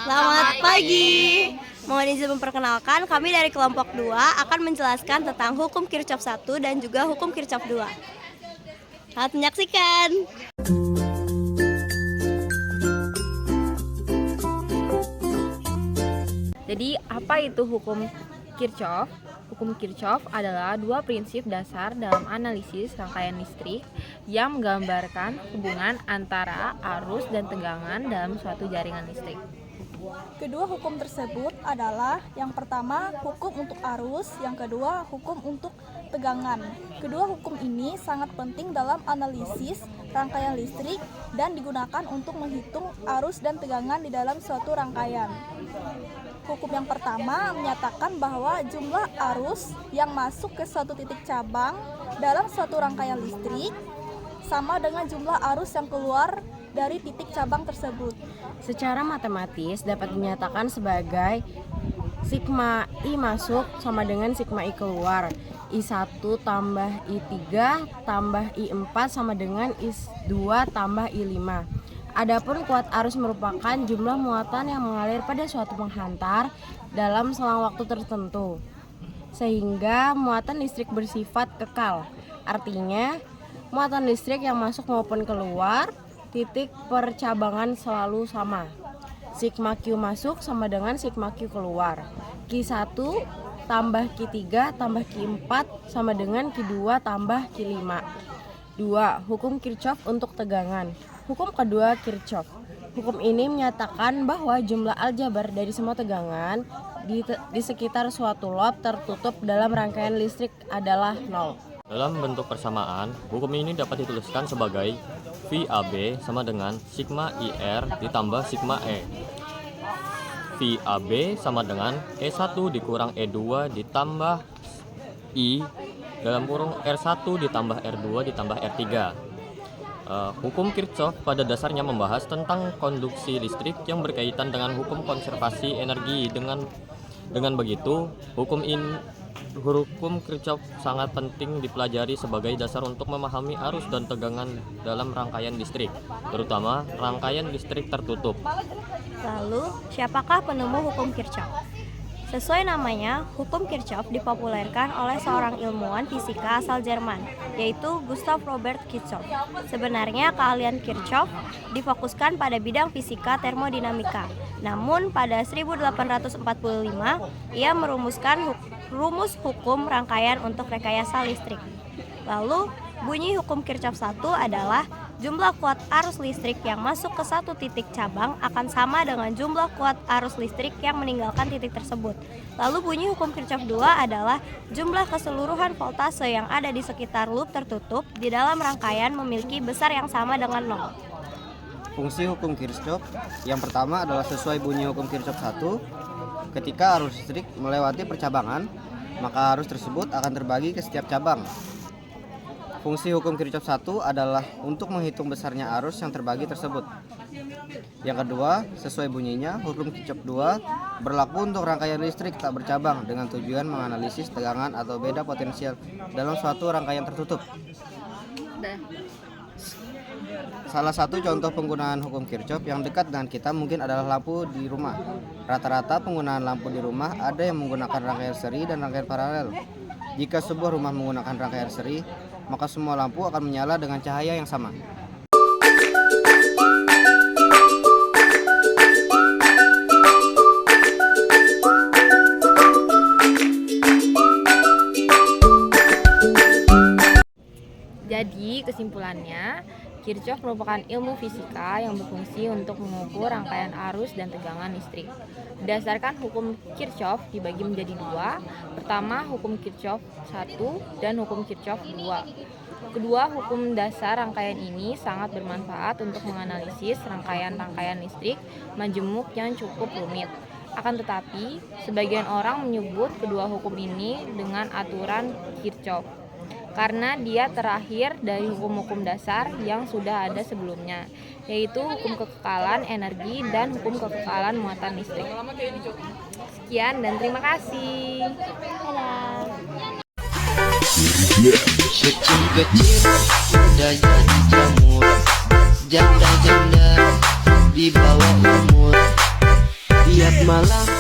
Selamat pagi. Mohon izin memperkenalkan, kami dari kelompok 2 akan menjelaskan tentang hukum Kirchhoff 1 dan juga hukum Kirchhoff 2. Selamat menyaksikan. Jadi, apa itu hukum Kirchhoff? Hukum Kirchhoff adalah dua prinsip dasar dalam analisis rangkaian listrik yang menggambarkan hubungan antara arus dan tegangan dalam suatu jaringan listrik. Kedua hukum tersebut adalah yang pertama hukum untuk arus, yang kedua hukum untuk tegangan. Kedua hukum ini sangat penting dalam analisis rangkaian listrik dan digunakan untuk menghitung arus dan tegangan di dalam suatu rangkaian. Hukum yang pertama menyatakan bahwa jumlah arus yang masuk ke suatu titik cabang dalam suatu rangkaian listrik sama dengan jumlah arus yang keluar dari titik cabang tersebut. Secara matematis dapat dinyatakan sebagai sigma I masuk sama dengan sigma I keluar. I1 tambah I3 tambah I4 sama dengan I2 tambah I5. Adapun kuat arus merupakan jumlah muatan yang mengalir pada suatu penghantar dalam selang waktu tertentu, sehingga muatan listrik bersifat kekal. Artinya, muatan listrik yang masuk maupun keluar titik percabangan selalu sama. Sigma Q masuk sama dengan sigma Q keluar. Q1 tambah Q3 tambah Q4 sama dengan Q2 tambah Q5. 2. Hukum Kirchhoff untuk tegangan. Hukum kedua Kirchhoff. Hukum ini menyatakan bahwa jumlah aljabar dari semua tegangan di sekitar suatu loop tertutup dalam rangkaian listrik adalah 0. Dalam bentuk persamaan, hukum ini dapat dituliskan sebagai VAB sama dengan sigma IR ditambah sigma E. VAB sama dengan E1 dikurang E2 ditambah I dalam kurung R1 ditambah R2 ditambah R3. Hukum Kirchhoff pada dasarnya membahas tentang konduksi listrik yang berkaitan dengan hukum konservasi energi. Dengan begitu, hukum Kirchhoff sangat penting dipelajari sebagai dasar untuk memahami arus dan tegangan dalam rangkaian listrik, terutama rangkaian listrik tertutup. Lalu, siapakah penemu hukum Kirchhoff? Sesuai namanya, hukum Kirchhoff dipopulerkan oleh seorang ilmuwan fisika asal Jerman, yaitu Gustav Robert Kirchhoff. Sebenarnya keahlian Kirchhoff difokuskan pada bidang fisika termodinamika. Namun pada 1845, ia merumuskan rumus hukum rangkaian untuk rekayasa listrik. Lalu, bunyi hukum Kirchhoff 1 adalah jumlah kuat arus listrik yang masuk ke satu titik cabang akan sama dengan jumlah kuat arus listrik yang meninggalkan titik tersebut. Lalu bunyi hukum Kirchhoff 2 adalah jumlah keseluruhan voltase yang ada di sekitar loop tertutup di dalam rangkaian memiliki besar yang sama dengan 0. Fungsi hukum Kirchhoff yang pertama adalah sesuai bunyi hukum Kirchhoff 1. Ketika arus listrik melewati percabangan, maka arus tersebut akan terbagi ke setiap cabang. Fungsi hukum Kirchhoff 1 adalah untuk menghitung besarnya arus yang terbagi tersebut. Yang kedua, sesuai bunyinya, hukum Kirchhoff 2 berlaku untuk rangkaian listrik tak bercabang dengan tujuan menganalisis tegangan atau beda potensial dalam suatu rangkaian tertutup. Salah satu contoh penggunaan hukum Kirchhoff yang dekat dengan kita mungkin adalah lampu di rumah. Rata-rata penggunaan lampu di rumah ada yang menggunakan rangkaian seri dan rangkaian paralel. Jika sebuah rumah menggunakan rangkaian seri, maka semua lampu akan menyala dengan cahaya yang sama. Jadi, kesimpulannya, Kirchhoff merupakan ilmu fisika yang berfungsi untuk mengukur rangkaian arus dan tegangan listrik. Berdasarkan hukum Kirchhoff dibagi menjadi dua. Pertama, hukum Kirchhoff 1 dan hukum Kirchhoff 2. Kedua hukum dasar rangkaian ini sangat bermanfaat untuk menganalisis rangkaian-rangkaian listrik majemuk yang cukup rumit. Akan tetapi, sebagian orang menyebut kedua hukum ini dengan aturan Kirchhoff karena dia terakhir dari hukum-hukum dasar yang sudah ada sebelumnya, yaitu hukum kekekalan energi dan hukum kekekalan muatan listrik. Sekian dan terima kasih. Kecil-kecil udah jadi jamur, janda-janda di bawah umur. malam